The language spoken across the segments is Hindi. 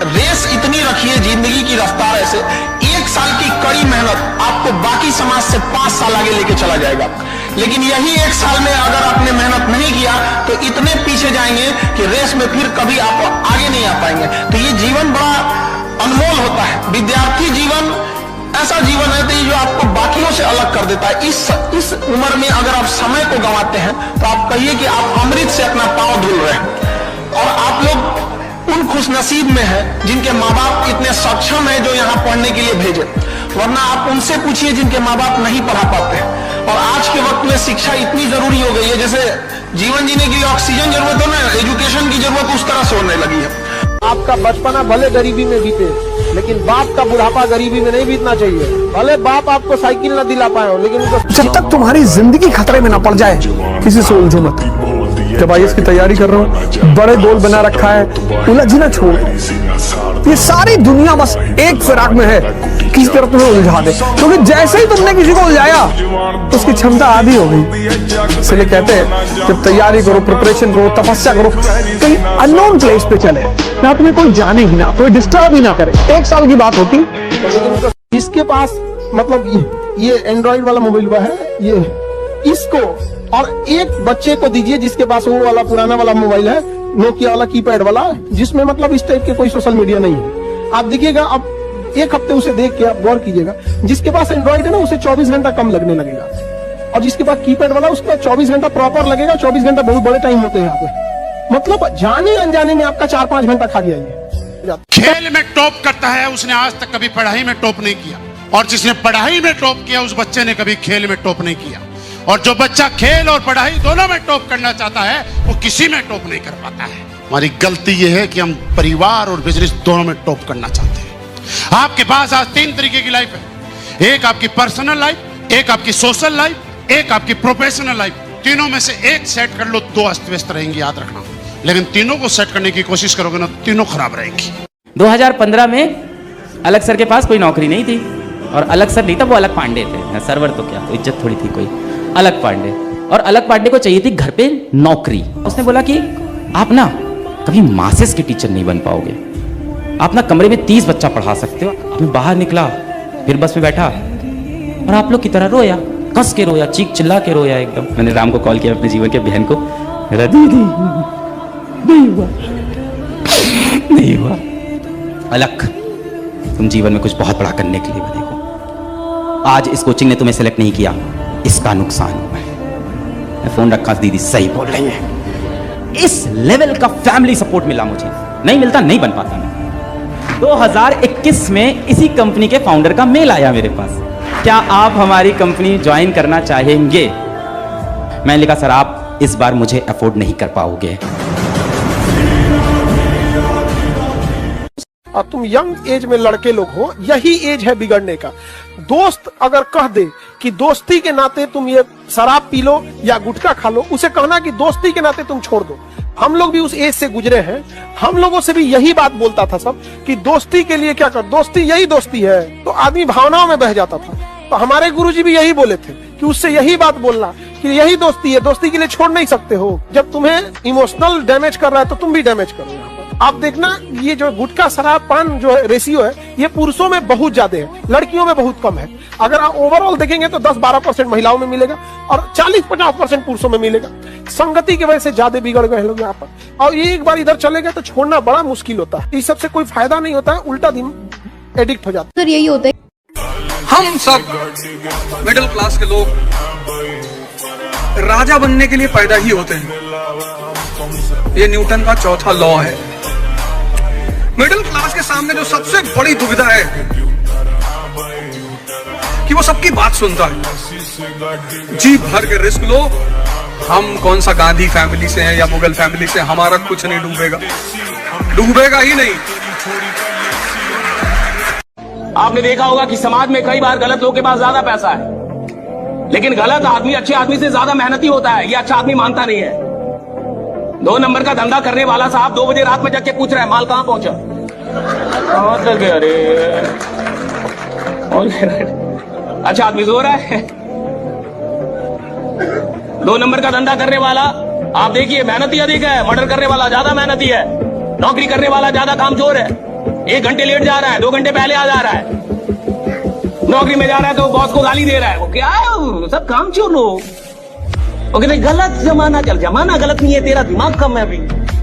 रेस इतनी रखिए जिंदगी की रफ्तार ऐसे, 1 साल की कड़ी मेहनत आपको बाकी समाज से 5 साल आगे लेके चला जाएगा। लेकिन यही 1 साल में अगर आपने मेहनत नहीं किया तो इतने पीछे जाएंगे कि रेस में फिर कभी आप आगे नहीं आ पाएंगे। तो ये जीवन बड़ा अनमोल होता है। विद्यार्थी जीवन ऐसा जीवन है जो आपको बाकियों से अलग कर देता है। इस उम्र में अगर आप समय को गंवाते हैं तो आप कहिए कि आप अमृत से अपना पांव धुल रहे हैं। और आप लोग उन खुशनसीब में हैं जिनके माँ बाप इतने सक्षम हैं जो यहाँ पढ़ने के लिए भेजे, वरना आप उनसे पूछिए जिनके माँ बाप नहीं पढ़ा पाते हैं। और आज के वक्त में शिक्षा इतनी जरूरी हो गई है, जैसे जीवन जीने के लिए ऑक्सीजन जरूरत हो ना, एजुकेशन की जरूरत उस तरह से होने लगी है। आपका बचपना भले गरीबी में बीते, लेकिन बाप का बुढ़ापा गरीबी में नहीं बीतना चाहिए। भले बाप आपको साइकिल न दिला पाए हो, लेकिन जब तक तुम्हारी जिंदगी खतरे में न पड़ जाए किसी से उलझो मत। जब IAS की तैयारी कर रहा हूँ, बड़े गोल बना रखा है, उलझना छोड़। ये सारी दुनिया बस एक फिराक में है, किस तरह तुम्हें उलझा दे। क्योंकि जैसे ही तुमने किसी को उलझाया उसकी क्षमता आधी हो गई। इसलिए कहते हैं जब तैयारी करो, प्रिपरेशन करो, तपस्या करो, कहीं अननोन प्लेस पे चले, ना तुम्हें कोई जाने ही ना, कोई डिस्टर्ब ही ना करे। 1 साल की बात होती। जिसके पास मतलब ये एंड्रॉइड वाला मोबाइल हुआ है, ये इसको और एक बच्चे को दीजिए जिसके पास वो वाला पुराना वाला मोबाइल है, नोकिया वाला कीपैड वाला, जिसमें मतलब इस टाइप के कोई सोशल मीडिया नहीं है। आप देखिएगा, अब 1 हफ्ते उसे देख के आप गौर कीजिएगा, जिसके पास एंड्रॉइड है ना उसे 24 घंटा कम लगने लगेगा, और जिसके पास कीपैड वाला उसका 24 घंटा प्रॉपर लगेगा। 24 घंटा बहुत बड़े टाइम होते हैं यहाँ पे, मतलब जाने अनजाने में आपका 4-5 घंटा खा गया ये। खेल में टॉप करता है उसने आज तक कभी पढ़ाई में टॉप नहीं किया, और जिसने पढ़ाई में टॉप किया उस बच्चे ने कभी खेल में टॉप नहीं किया। और जो बच्चा खेल और पढ़ाई दोनों में टॉप करना चाहता है वो किसी में टॉप नहीं कर पाता है। हमारी गलती यह है कि हम परिवार और बिजनेस दोनों में टॉप करना चाहते हैं। आपके पास आज 3 तरीके की लाइफ है, एक आपकी पर्सनल लाइफ, एक आपकी सोशल लाइफ, एक आपकी प्रोफेशनल लाइफ। तीनों में से एक सेट कर लो, 2 अस्त व्यस्त रहेंगी, याद रखना। लेकिन तीनों को सेट करने की कोशिश करोगे ना, तीनों खराब रहेंगी। 2015 में अलग सर के पास कोई नौकरी नहीं थी, और अलग सर नहीं था, वो अलग पांडे थे। सरवर तो क्या, तो इज्जत थोड़ी थी कोई, अलग पांडे। और अलग पांडे को चाहिए थी घर पे नौकरी। उसने बोला कि आप ना कभी मासेस के टीचर नहीं बन पाओगे, आप ना कमरे में 30 बच्चा पढ़ा सकते हो। मैं बाहर निकला, फिर बस में बैठा और आप लोग की तरह रोया, कस के रोया, चीख चिल्ला के रोया एकदम। मैंने राम को कॉल किया, अपने जीवन के बहन को, दीदी नहीं हुआ, नहीं हुआ। अलग, तुम जीवन में कुछ बहुत बड़ा करने के लिए बने हो। आज इस कोचिंग ने तुम्हें सेलेक्ट नहीं किया, इसका नुकसान हुआ है। मैं फोन रखा, दीदी सही बोल रही है। इस लेवल का फैमिली सपोर्ट मिला मुझे, नहीं मिलता नहीं बन पाता मैं। 2021 में इसी कंपनी के फाउंडर का मेल आया मेरे पास, क्या आप हमारी कंपनी ज्वाइन करना चाहेंगे? मैंने लिखा सर आप इस बार मुझे अफोर्ड नहीं कर पाओगे। और तुम यंग एज में लड़के लोग हो, यही एज है बिगड़ने का। दोस्त अगर कह दे कि दोस्ती के नाते तुम ये शराब पी लो या गुटखा खा लो, उसे कहना कि दोस्ती के नाते तुम छोड़ दो। हम लोग भी उस एज से गुजरे हैं, हम लोगों से भी यही बात बोलता था सब कि दोस्ती के लिए क्या कर, दोस्ती यही दोस्ती है। तो आदमी भावनाओं में बह जाता था। तो हमारे गुरुजी भी यही बोले थे कि उससे यही बात बोलना कि यही दोस्ती है, दोस्ती के लिए छोड़ नहीं सकते हो। जब तुम्हें इमोशनल डैमेज कर रहा है तो तुम भी डैमेज करो। यहाँ पर आप देखना, ये जो गुटखा शराब पान जो रेशियो है, ये पुरुषों में बहुत ज्यादा है, लड़कियों में बहुत कम है। अगर आप ओवरऑल देखेंगे तो 10-12% महिलाओं में मिलेगा और 40-50% पुरुषों में मिलेगा। संगति की वजह से ज्यादा बिगड़ गए लोग यहाँ पर। और ये एक बार इधर चले गए तो छोड़ना बड़ा मुश्किल होता है। इस सबसे कोई फायदा नहीं होता है, उल्टा दिन एडिक्ट हो जाता है। यही होता है, हम सब मिडिल क्लास के लोग राजा बनने के लिए पैदा ही होते हैं। ये न्यूटन का चौथा लॉ है। मिडिल क्लास के सामने जो सबसे बड़ी दुविधा है कि वो सबकी बात सुनता है। जी भर के रिस्क लो, हम कौन सा गांधी फैमिली से हैं या मुगल फैमिली से, हमारा कुछ नहीं डूबेगा, डूबेगा ही नहीं। आपने देखा होगा कि समाज में कई बार गलत लोगों के पास ज्यादा पैसा है, लेकिन गलत आदमी अच्छे आदमी से ज्यादा मेहनती होता है। ये अच्छा आदमी मानता नहीं है। 2 नंबर का धंधा करने वाला साहब 2 बजे रात में जाके पूछ रहा है माल कहां पहुंचा, कहां तक गया? अरे अच्छा आदमी सो रहा है। 2 नंबर का धंधा करने वाला आप देखिए मेहनती अधिक है, मर्डर करने वाला ज्यादा मेहनती है, नौकरी करने वाला ज्यादा कामचोर है। 1 घंटे लेट जा रहा है, 2 घंटे पहले आ जा रहा है, नौकरी में जा रहा है तो बॉस को गाली दे रहा है, वो क्या है, सब काम चोर लोग। वो कहते गलत जमाना चल, जमाना गलत नहीं है, तेरा दिमाग कम है अभी।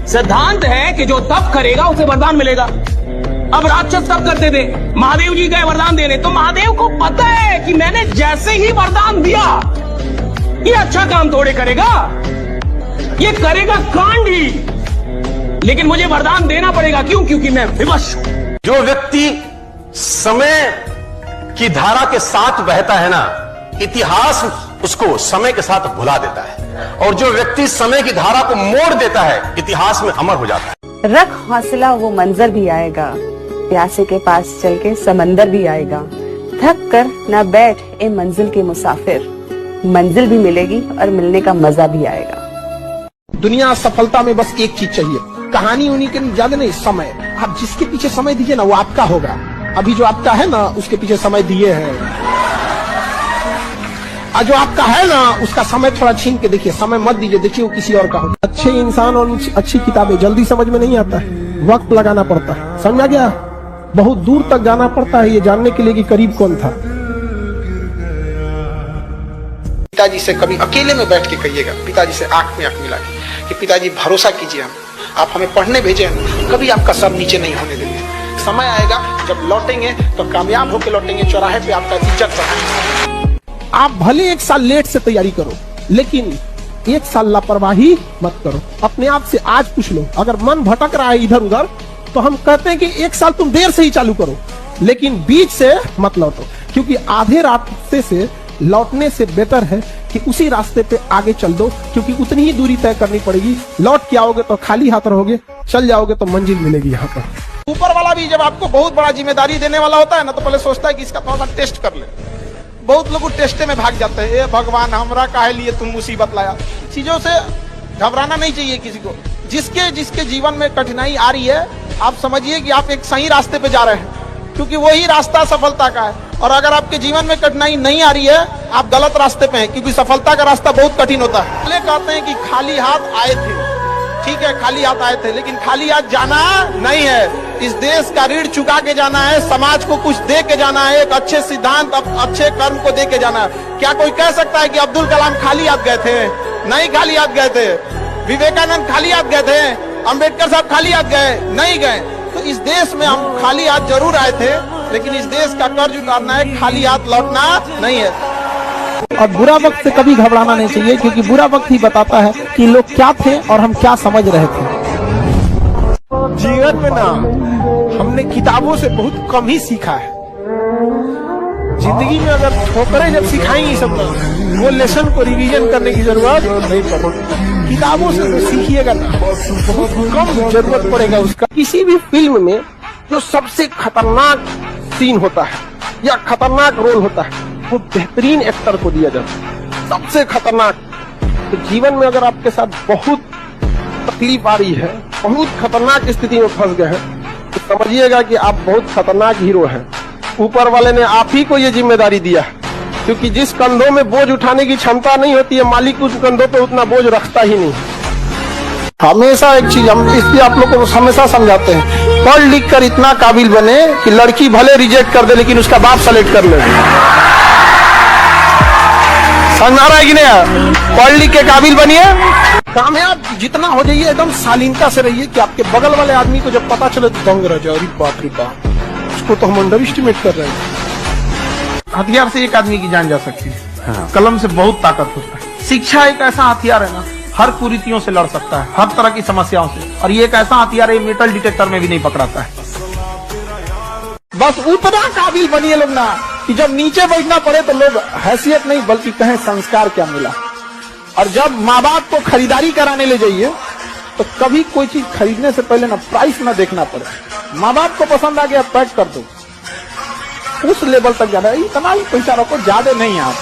सिद्धांत है कि जो तप करेगा उसे वरदान मिलेगा। अब राक्षस तप करते थे, महादेव जी गए वरदान देने, तो महादेव को पता है कि मैंने जैसे ही वरदान दिया ये अच्छा काम थोड़े करेगा, ये करेगा कांड ही, लेकिन मुझे वरदान देना पड़ेगा। क्यों? क्योंकि मैं विवश हूं। जो व्यक्ति समय की धारा के साथ बहता है ना, इतिहास उसको समय के साथ भुला देता है, और जो व्यक्ति समय की धारा को मोड़ देता है, इतिहास में अमर हो जाता है। रख हौसला, वो मंजर भी आएगा, प्यासे के पास चल के समंदर भी आएगा। थक कर ना बैठ ए मंजिल के मुसाफिर, मंजिल भी मिलेगी और मिलने का मजा भी आएगा। दुनिया सफलता में बस एक चीज चाहिए, कहानी उन्हीं के ज्यादा नहीं, समय। आप जिसके पीछे समय दीजिए ना वो आपका होगा। अभी जो आपका है ना उसके पीछे समय दिए हैं, और जो आपका है ना उसका समय थोड़ा छीन के देखिए, समय मत दीजिए, देखिए वो किसी और का होगा। अच्छे इंसान और अच्छी किताबें जल्दी समझ में नहीं आता है, वक्त लगाना पड़ता है, समझा गया? बहुत दूर तक जाना पड़ता है ये जानने के लिए कि करीब कौन था। पिताजी से कभी अकेले में बैठ के कहिएगा, पिताजी से आंख में आंख मिला के, कि पिताजी भरोसा कीजिए, आप हमें पढ़ने भेजे हैं, कभी आपका सर नीचे नहीं होने देंगे। समय आएगा जब लौटेंगे तो कामयाब होकर लौटेंगे, चौराहे पे आपका इज्जत बढ़ेगा। आप भले 1 साल लेट से तैयारी करो, लेकिन 1 साल लापरवाही मत करो। अपने आप से आज पूछ लो, अगर मन भटक रहा है इधर उधर, तो हम कहते हैं कि 1 साल तुम देर से ही चालू करो, लेकिन बीच से मत लौटो, क्योंकि आधे रास्ते से लौटने से बेटर है कि उसी रास्ते पे आगे चल दो, क्योंकि उतनी ही दूरी तय करनी पड़ेगी। लौट के आओगे तो खाली हाथ रहोगे, चल जाओगे तो मंजिल मिलेगी यहाँ पर। ऊपर वाला भी जब आपको बहुत बड़ा जिम्मेदारी देने वाला होता है ना, तो पहले सोचता है कि इसका थोड़ा सा टेस्ट कर ले। बहुत लोग टेस्टे में भाग जाते हैं, ए भगवान हमरा काहे लिए तुम मुसीबत लाया। चीजों से घबराना नहीं चाहिए किसी को। जिसके जीवन में कठिनाई आ रही है, आप समझिए कि आप एक सही रास्ते पे जा रहे हैं, क्योंकि वही रास्ता सफलता का है। और अगर आपके जीवन में कठिनाई नहीं आ रही है, आप गलत रास्ते पे हैं, क्योंकि सफलता का रास्ता बहुत कठिन होता है। पहले कहते हैं कि खाली हाथ आए थे, ठीक है खाली हाथ आए थे, लेकिन खाली हाथ जाना नहीं है। इस देश का ऋण चुका के जाना है, समाज को कुछ दे के जाना है, एक अच्छे सिद्धांत, अच्छे कर्म को दे के जाना है। क्या कोई कह सकता है कि अब्दुल कलाम खाली हाथ गए थे? नहीं खाली हाथ गए थे। विवेकानंद खाली हाथ गए थे? अम्बेडकर साहब खाली हाथ गए? नहीं गए। तो इस देश में हम खाली हाथ जरूर आए थे, लेकिन इस देश का कर्ज उतारना है, खाली हाथ लौटना नहीं है। और बुरा वक्त से कभी घबराना नहीं चाहिए, क्योंकि बुरा वक्त ही बताता है कि लोग क्या थे और हम क्या समझ रहे थे। जीवन में ना हमने किताबों से बहुत कम ही सीखा है। जिंदगी में अगर ठोकरें जब सिखाएंगी सब लोग, वो लेसन को रिवीजन करने की जरूरत नहीं पड़ेगी। किताबों से तो सीखिएगा ना, बहुत कम जरूरत पड़ेगा उसका। किसी भी फिल्म में जो सबसे खतरनाक सीन होता है या खतरनाक रोल होता है, वो बेहतरीन एक्टर को दिया जाता है, सबसे खतरनाक। तो जीवन में अगर आपके साथ बहुत तकलीफ आ रही है, बहुत खतरनाक स्थिति में फंस गए हैं, तो समझिएगा कि आप बहुत खतरनाक हीरो हैं। ऊपर वाले ने आप ही को ये जिम्मेदारी दिया, क्योंकि जिस कंधों में बोझ उठाने की क्षमता नहीं होती है, मालिक उस कंधों पे उतना बोझ रखता ही नहीं। हमेशा एक चीज हम इसलिए आप लोग को हमेशा समझाते हैं, पढ़ लिख कर इतना काबिल बने कि लड़की भले रिजेक्ट कर दे लेकिन उसका बाप सेलेक्ट कर ले। समझ आ रहा है कि नहीं? पढ़ लिख के काबिल बनिए, कामयाब जितना हो जाइए, एकदम शालीनता से रहिए कि आपके बगल वाले आदमी को जब पता चले तो दंग रह जाए, अरे बाप रे बाप, उसको तो हम अंडर एस्टिमेट कर रहे हैं। हथियार से एक आदमी की जान जा सकती है, कलम से बहुत ताकत होता है। शिक्षा एक ऐसा हथियार है ना, हर कुरीतियों से लड़ सकता है, हर तरह की समस्याओं से। और ये एक ऐसा हथियार है, मेटल डिटेक्टर में भी नहीं पकड़ाता है। बस उतना काबिल बनिए लोग ना कि जब नीचे बैठना पड़े तो लोग हैसियत नहीं बल्कि कहें संस्कार क्या मिला। और जब माँ बाप को खरीदारी कराने ले जाइए तो कभी कोई चीज खरीदने से पहले ना प्राइस ना देखना पड़े। माँ बाप को पसंद आ गया पैक कर दो, उस लेवल तक जाना, इतना ही पैसा रखो, ज्यादा नहीं। आप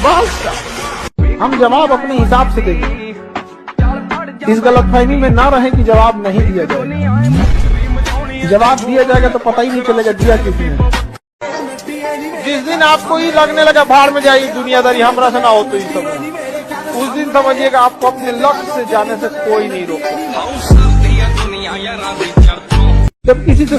बस हम जवाब अपने हिसाब से देंगे, इस गलतफहमी में ना रहे कि जवाब नहीं दिया जाएगा। जवाब दिया जाएगा तो पता ही नहीं चलेगा दिया किसने। जिस दिन आपको ही लगने लगा भाड़ में जाएगी दुनियादारी, हमरा से ना हो तो ही सब, उस दिन समझिएगा आपको अपने लक्ष्य से जाने से कोई नहीं रोकता। जब किसी से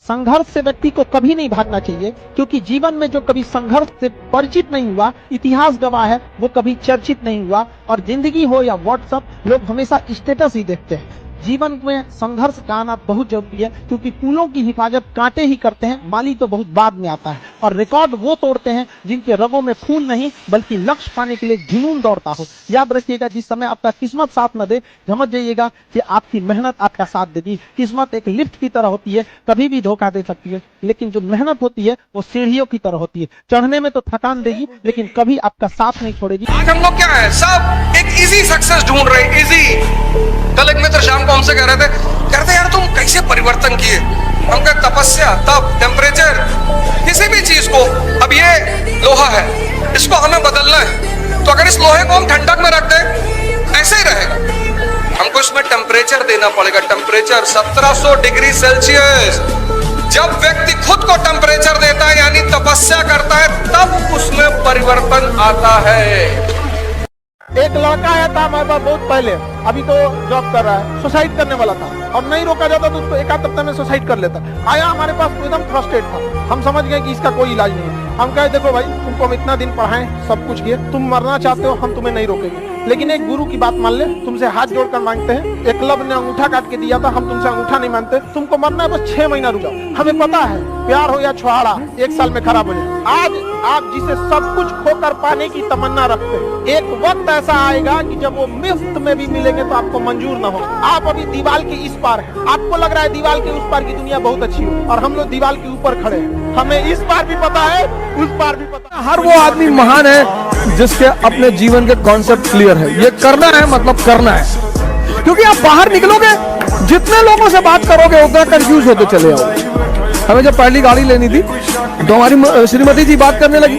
संघर्ष से व्यक्ति को कभी नहीं भागना चाहिए, क्योंकि जीवन में जो कभी संघर्ष से परिचित नहीं हुआ, इतिहास गवाह है, वो कभी चर्चित नहीं हुआ। और जिंदगी हो या व्हाट्सएप, लोग हमेशा स्टेटस ही देखते हैं। जीवन में संघर्ष का आना बहुत जरूरी है, क्योंकि फूलों की हिफाजत कांटे ही करते हैं, माली तो बहुत बाद में आता है। और रिकॉर्ड वो तोड़ते हैं जिनके रगों में खून नहीं, बल्कि लक्ष्य पाने के लिए जुनून दौड़ता हो। याद रखिएगा, जिस समय आपका किस्मत साथ न दे, समझ जाइएगा कि आपकी मेहनत आपका साथ देगी। किस्मत एक लिफ्ट की तरह होती है, कभी भी धोखा दे सकती है, लेकिन जो मेहनत होती है वो सीढ़ियों की तरह होती है। चढ़ने में तो थकान देगी, लेकिन कभी आपका साथ नहीं छोड़ेगी। आज हम लोग क्या है, सब एक इजी सक्सेस ढूंढ रहे हैं, इजी। कल एक मित्र शाम को हमसे कह रहे थे, कहते यार तुम कैसे परिवर्तन किए? हम कहे तपस्या, तप, टेम्परेचर, किसी भी चीज को। अब ये लोहा है, इसको हमें बदलना है, तो अगर इस लोहे को हम ठंडक में रख दें, ऐसे ही रहेगा। हमको इसमें टेम्परेचर देना पड़ेगा, टेम्परेचर 1700 डिग्री सेल्सियस। जब व्यक्ति खुद को टेम्परेचर देता है, यानी तपस्या करता है, तब उसमें परिवर्तन आता है। एक लड़का आया था हमारे पास बहुत पहले, अभी तो जॉब कर रहा है, सुसाइड करने वाला था और नहीं रोका जाता तो उसको एक आध हफ्ते में सुसाइड कर लेता। आया हमारे पास तो एकदम फ्रस्ट्रेट था। हम समझ गए कि इसका कोई इलाज नहीं है। हम कहे देखो भाई, तुमको हम इतना दिन पढ़ाएं, सब कुछ किए, तुम मरना चाहते हो, हम तुम्हें नहीं रोकेंगे, लेकिन एक गुरु की बात मान ले, तुमसे हाथ जोड़कर मांगते हैं। एकलव्य ने अंगूठा काट के दिया था, हम तुमसे अंगूठा नहीं मांगते, तुमको मरना है, बस 6 महीना रुक जाओ। हमें पता है प्यार हो या छुहाड़ा 1 साल में खराब हो जाए। आज आप जिसे सब कुछ खोकर पाने की तमन्ना रखते हैं, एक वक्त ऐसा आएगा कि जब वो मुफ्त में भी मिलेंगे तो आपको मंजूर न हो। आप अभी दीवार के इस पार हैं, आपको लग रहा है दीवार के उस पार की दुनिया बहुत अच्छी हो, और हम लोग दीवार के ऊपर खड़े हैं। हमें इस पार भी पता है, उस पार भी पता है। हर वो आदमी महान है जिसके अपने जीवन के कॉन्सेप्ट क्लियर है। ये करना है मतलब करना है, क्योंकि आप बाहर निकलोगे, जितने लोगों से बात करोगे उतना कंफ्यूज होते चले आओगे। हमें जब पहली गाड़ी लेनी थी तो हमारी श्रीमती जी बात करने लगी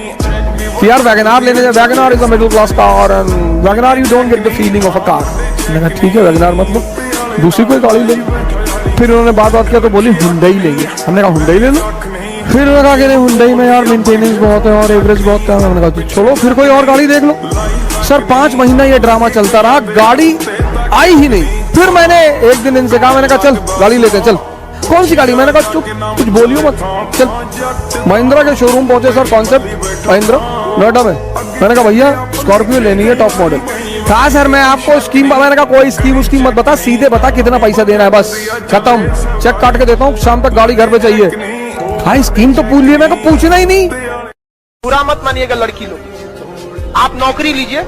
कि यार वैगनार लेने जाए, WagonR is a middle class car and WagonR you don't get the feeling of a car. मैंने कहा ठीक है वैगनार मतलब दूसरी कोई गाड़ी लेंगे। फिर उन्होंने बात किया तो बोली हुंडई लेंगे। हमने कहा हुंडई ले लो। फिर उन्होंने कहा कि नहीं हुंडई में यार मेंटेनेंस बहुत है और एवरेज बहुत है। मैंने कहा चलो फिर कोई और गाड़ी देख लो। सर 5 महीना ये ड्रामा चलता रहा, गाड़ी आई ही नहीं। फिर मैंने एक दिन इनसे कहा, मैंने कहा चल गाड़ी लेते चल। कौन सी गाड़ी? मैंने कहा चुप, कुछ बोलियो मत, चल। महिंद्रा के शोरूम पहुंचे सर, कॉन्सेप्ट महिंद्रा नोएडा में। मैंने कहा भैया स्कॉर्पियो लेनी है टॉप मॉडल। कहा सर मैं आपको स्कीम, मैंने कहा कोई स्कीम उसकी मत बता, सीधे बता कितना पैसा देना है, बस खत्म, चेक काट के देता हूँ, शाम तक गाड़ी घर पे चाहिए। हाँ स्कीम तो पूछ लिया, मैं कहा पूछना ही नहीं। बुरा मत मानिएगा लड़की लोग, आप नौकरी लीजिए,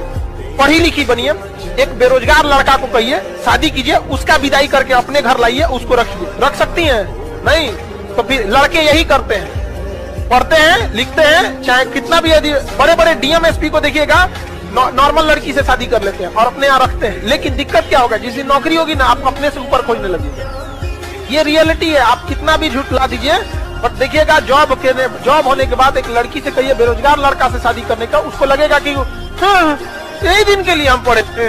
पढ़ी लिखी बनिए, एक बेरोजगार लड़का को कहिए शादी कीजिए, उसका विदाई करके अपने घर लाइए, उसको रख सकती हैं? नहीं तो फिर लड़के यही करते हैं, पढ़ते हैं, लिखते हैं, चाहे कितना भी यदि बड़े बड़े डीएम एसपी को देखिएगा, नॉर्मल लड़की से शादी कर लेते हैं और अपने यहाँ रखते हैं। लेकिन दिक्कत क्या होगा, जिस दिन नौकरी होगी ना, आप अपने से ऊपर खोजने लगेंगे। ये रियलिटी है, आप कितना भी झूठ ला दीजिए, बट देखिएगा जॉब होने के बाद एक लड़की से कहिए बेरोजगार लड़का से शादी करने का, उसको लगेगा कि हाँ यही दिन के लिए हम पढ़े थे।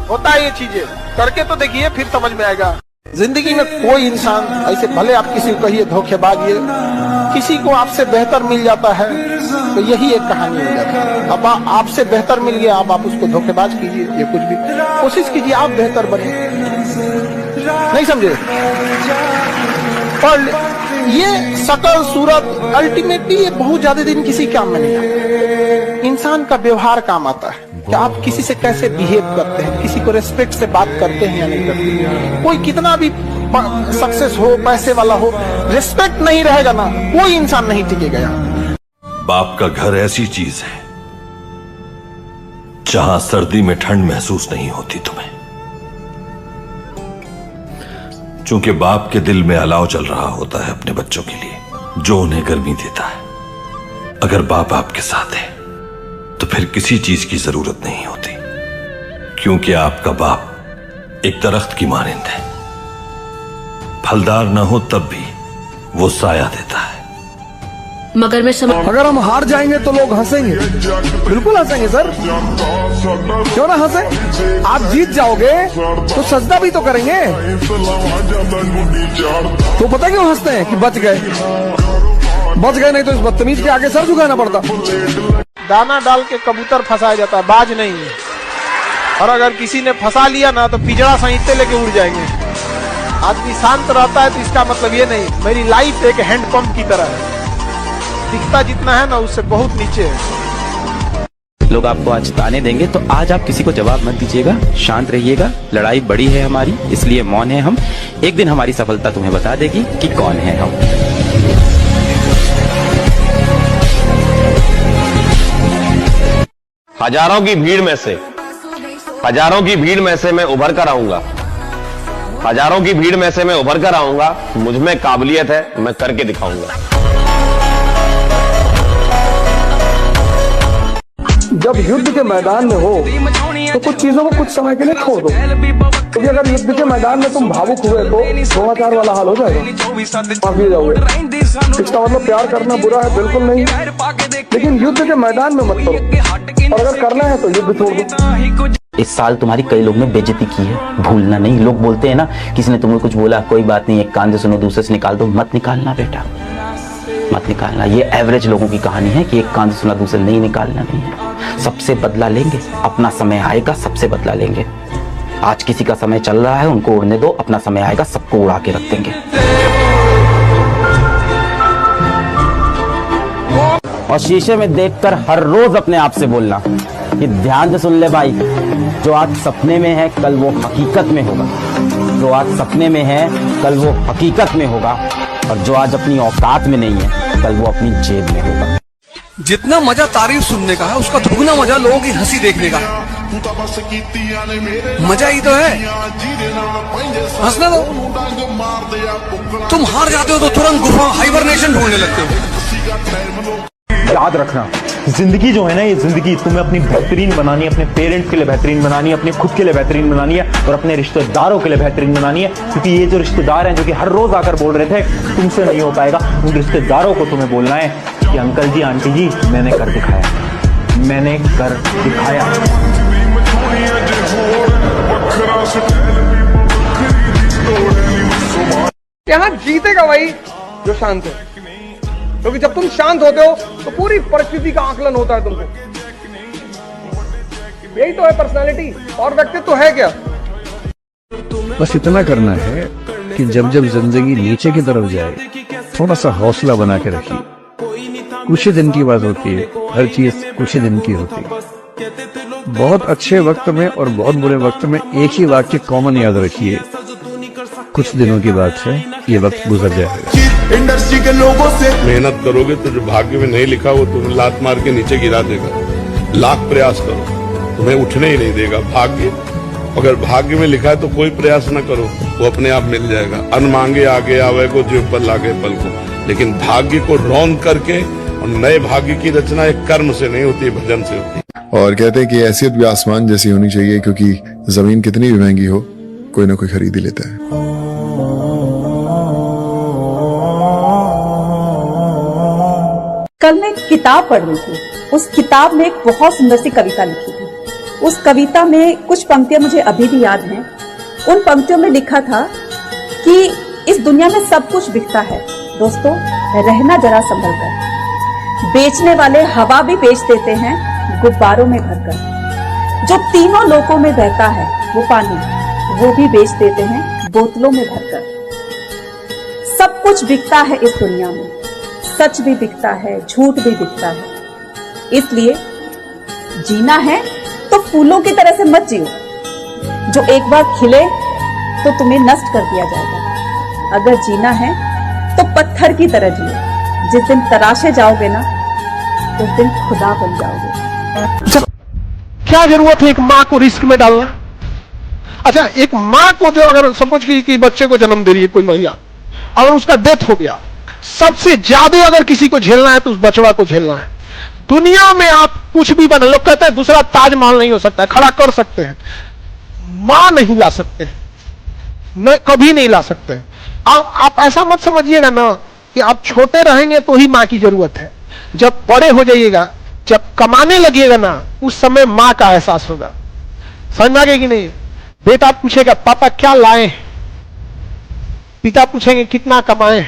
होता है ये चीजें, करके तो देखिए फिर समझ में आएगा। जिंदगी में कोई इंसान ऐसे, भले आप किसी को कहिए धोखेबाज, ये किसी को आपसे बेहतर मिल जाता है तो यही एक कहानी हो जाती है। अब आपसे बेहतर मिल गया, अब आप उसको धोखेबाज कीजिए, ये कुछ भी कोशिश कीजिए आप बेहतर बने, नहीं समझे? और ये शकल सूरत अल्टीमेटली ये बहुत ज्यादा दिन किसी काम में नहीं आता। इंसान का व्यवहार काम आता है कि आप किसी से कैसे बिहेव करते हैं, किसी को रेस्पेक्ट से बात करते हैं या नहीं करते। कोई कितना भी सक्सेस हो, पैसे वाला हो, रेस्पेक्ट नहीं रहेगा ना, कोई इंसान नहीं टिकेगा यहाँ। बाप का घर ऐसी चीज है जहां सर्दी में ठंड महसूस नहीं होती तुम्हें, क्योंकि बाप के दिल में अलाव चल रहा होता है अपने बच्चों के लिए, जो उन्हें गर्मी देता है। अगर बाप आपके साथ है तो फिर किसी चीज की जरूरत नहीं होती, क्योंकि आपका बाप एक दरख्त की मानिंद है, फलदार ना हो तब भी वो साया देता है। मगर मैं अगर हम हार जाएंगे तो लोग हंसेंगे, बिल्कुल हंसेंगे सर, क्यों ना हंसे? आप जीत जाओगे तो सजदा भी तो करेंगे। तो पता क्यों हंसते हैं कि बच गए, नहीं तो इस बदतमीज के आगे सर झुकाना पड़ता। दाना डाल के कबूतर फंसाया जाता है, बाज नहीं है। और अगर किसी ने फंसा लिया ना तो पिजड़ा सहित लेके उड़ जाएंगे। आदमी शांत रहता है तो इसका मतलब ये नहीं मेरी लाइफ एक हैंडपंप की तरह है, दिखता जितना है ना उससे बहुत नीचे है। लोग आपको आज ताने देंगे तो आज आप किसी को जवाब मत दीजिएगा, शांत रहिएगा। लड़ाई बड़ी है हमारी, इसलिए मौन है हम। एक दिन हमारी सफलता तुम्हें बता देगी कि कौन है हम। हजारों की भीड़ में से मैं उभर कर आऊंगा। हजारों की भीड़ में से मैं उभर कर आऊंगा। मुझ में काबिलियत है, मैं करके दिखाऊंगा। जब युद्ध के मैदान में हो तो कुछ चीजों को कुछ समय के लिए छोड़ दो, क्योंकि अगर युद्ध के मैदान में तुम भावुक हुए तो समाचार वाला हाल हो जाएगा, माफी जाओगे। इसका मतलब प्यार करना बुरा है, बिल्कुल नहीं, लेकिन युद्ध के मैदान में मत करो, और अगर करना है तो युद्ध छोड़ दो। इस साल तुम्हारी कई लोग ने बेइज्जती की है, भूलना नहीं। लोग बोलते हैं ना, किसी ने तुम्हें कुछ बोला, कोई बात नहीं, एक कान से सुनो दूसरे से निकाल दो। मत निकालना बेटा, मत निकालना। ये एवरेज लोगों की कहानी है कि एक कान से सुना दूसरे नहीं निकालना नहीं है। सबसे बदला लेंगे, अपना समय आएगा, सबसे बदला लेंगे। आज किसी का समय चल रहा है, उनको उड़ने दो, अपना समय आएगा, सबको उड़ा के रख देंगे। और शीशे में देखकर हर रोज अपने आप से बोलना कि ध्यान से सुन ले भाई, जो आज सपने में है कल वो हकीकत में होगा, जो आज सपने में है कल वो हकीकत में होगा, और जो आज अपनी औकात में नहीं है कल वो अपनी जेब में होगा। जितना मजा तारीफ सुनने का है, उसका दुगना मजा लोगों की हंसी देखने का है। मजा ही तो है, हंसना दो। तुम हार जाते हो तो तुरंत गुफा हाइबरनेशन ढूंढने लगते हो। याद रखना, जिंदगी जो है ना, ये जिंदगी तुम्हें अपनी बेहतरीन बनानी है, अपने पेरेंट्स के लिए बेहतरीन बनानी है, अपने खुद के लिए बेहतरीन बनानी है, और अपने रिश्तेदारों के लिए बेहतरीन बनानी है। क्योंकि ये जो रिश्तेदार हैं जो कि हर रोज आकर बोल रहे थे तुमसे नहीं हो पाएगा, उन रिश्तेदारों को तुम्हें बोलना है कि अंकल जी आंटी जी मैंने कर दिखाया, मैंने कर दिखाया। यहाँ जीतेगा वही जो शांत है, क्योंकि जब तुम शांत होते हो तो पूरी परिस्थिति का आकलन होता है तुमको। यही तो है पर्सनालिटी, और व्यक्तित्व तो है क्या? बस इतना करना है कि जब जब जिंदगी नीचे की तरफ जाए थोड़ा सा हौसला बना के रखिए। कुछ ही दिन की बात होती है, हर चीज कुछ ही दिन की होती है। बहुत अच्छे वक्त में और बहुत बुरे वक्त में एक ही वाक्य कॉमन याद रखिए, कुछ दिनों की बात है, ये वक्त गुजर जाएगा। इंडस्ट्री के लोगों से मेहनत करोगे तो जो भाग्य में नहीं लिखा वो तुम्हें लात मार के नीचे गिरा देगा। लाख प्रयास करो, तुम्हें उठने ही नहीं देगा भाग्य। अगर भाग्य में लिखा है तो कोई प्रयास न करो, वो अपने आप मिल जाएगा। अन मांगे आगे आवे को, जो पल लागे पल को। लेकिन भाग्य को रौंद करके और नए भाग्य की रचना एक कर्म से नहीं होती, भजन से होती है। और कहते हैं कि हैसियत भी आसमान जैसी होनी चाहिए, क्योंकि जमीन कितनी भी महंगी हो कोई ना कोई खरीद ही लेता है। कल मैं एक किताब पढ़ रही थी, उस किताब में एक बहुत सुंदर सी कविता लिखी थी। उस कविता में कुछ पंक्तियां मुझे अभी भी याद हैं। उन पंक्तियों में लिखा था कि इस दुनिया में सब कुछ बिकता है दोस्तों, रहना जरा संभल कर। बेचने वाले हवा भी बेच देते हैं गुब्बारों में भरकर। जो तीनों लोकों में बहता है वो पानी, वो भी बेच देते हैं बोतलों में भरकर। सब कुछ बिकता है इस दुनिया में, सच भी बिकता है, झूठ भी बिकता है। इसलिए जीना है तो फूलों की तरह से मत जियो, जो एक बार खिले तो तुम्हें नष्ट कर दिया जाएगा। अगर जीना है तो पत्थर की तरह जियो, जिस दिन तराशे जाओगे ना उस दिन खुदा बन जाओगे। क्या जरूरत है एक माँ को रिस्क में डालना? अच्छा, एक माँ को जो अगर समझ कि बच्चे को जन्म दे रही है कोई महिला, अगर उसका डेथ हो गया, सबसे ज्यादा अगर किसी को झेलना है तो उस बचवा को झेलना है। दुनिया में आप कुछ भी बना, लोग कहते हैं दूसरा ताजमहल नहीं हो सकता, खड़ा कर सकते हैं, मां नहीं ला सकते, न कभी नहीं ला सकते। आप ऐसा मत समझिएगा ना कि आप छोटे रहेंगे तो ही मां की जरूरत है। जब बड़े हो जाइएगा, जब कमाने लगिएगा ना, उस समय मां का एहसास होगा। समझ में आ गया कि नहीं? बेटा पूछेगा पापा क्या लाए, पिता पूछेंगे कितना कमाए,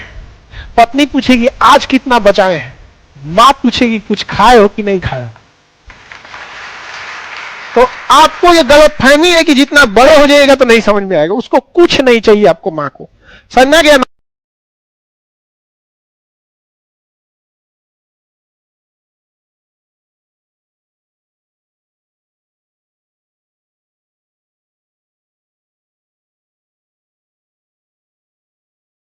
पत्नी पूछेगी आज कितना बचाए, मां पूछेगी कुछ खाए हो कि नहीं खाया। तो आपको ये गलत फहमी है कि जितना बड़े हो जाएगा तो नहीं समझ में आएगा। उसको कुछ नहीं चाहिए आपको, मां को समझना गया।